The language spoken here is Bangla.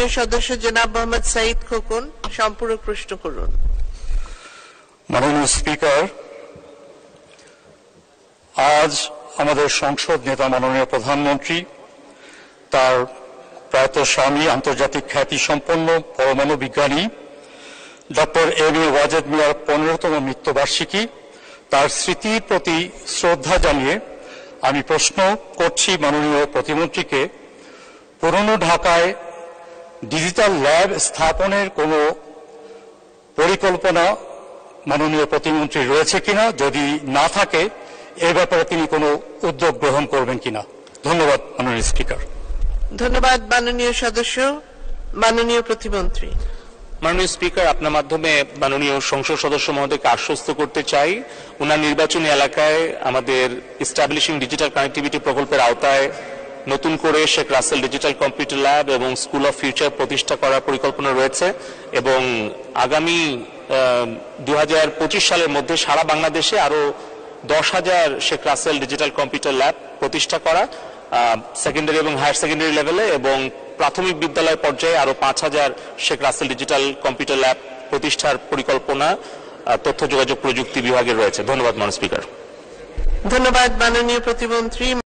মাননীয় সদস্য জনাব মোহাম্মদ সাঈদ খোকন সম্পূরক প্রশ্ন করুন। মাননীয় স্পিকার, আজ আমাদের সংসদ নেতা মাননীয় প্রধানমন্ত্রী তার প্রয়াত স্বামী আন্তর্জাতিক খ্যাতিসম্পন্ন পরমাণু বিজ্ঞানী ডক্টর এম এ ওয়াজেদ মিয়ার 15তম মৃত্যুবার্ষিকী, তার স্মৃতির প্রতি শ্রদ্ধা জানিয়ে আমি প্রশ্ন করছি মাননীয় প্রতিমন্ত্রীকে, পুরনো ঢাকায় ডিজিটাল ল্যাব স্থাপনের কোনো পরিকল্পনা মাননীয় প্রতিমন্ত্রী রয়েছে কিনা, যদি না থাকে এ ব্যাপারে তিনি কোনো উদ্যোগ গ্রহণ করবেন কিনা। ধন্যবাদ মাননীয় স্পিকার। ধন্যবাদ মাননীয় সদস্য। মাননীয় প্রতিমন্ত্রী। মাননীয় স্পিকার, আপনার মাধ্যমে মাননীয় সংসদ সদস্য মহোদয়কে আশ্বস্ত করতে চাই, ওনার নির্বাচনী এলাকায় আমাদের ইস্টাবলিশিং ডিজিটাল কানেক্টিভিটি প্রকল্পের আওতায় নতুন করে Sheikh Russel digital computer lab এবং স্কুল অফ ফিউচার প্রতিষ্ঠা করার পরিকল্পনা রয়েছে এবং আগামী 2025 সালের মধ্যে সারা বাংলাদেশে আরো 10,000 Sheikh Russel digital computer lab প্রতিষ্ঠা করা, সেকেন্ডারি এবং হায়ার সেকেন্ডারি লেভেলে, এবং প্রাথমিক বিদ্যালয় পর্যায়ে আরো 5,000 Sheikh Russel digital computer lab প্রতিষ্ঠার পরিকল্পনা তথ্য যোগাযোগ প্রযুক্তি বিভাগে রয়েছে। ধন্যবাদ মাননীয় স্পিকার। ধন্যবাদ মাননীয় প্রতিমন্ত্রী।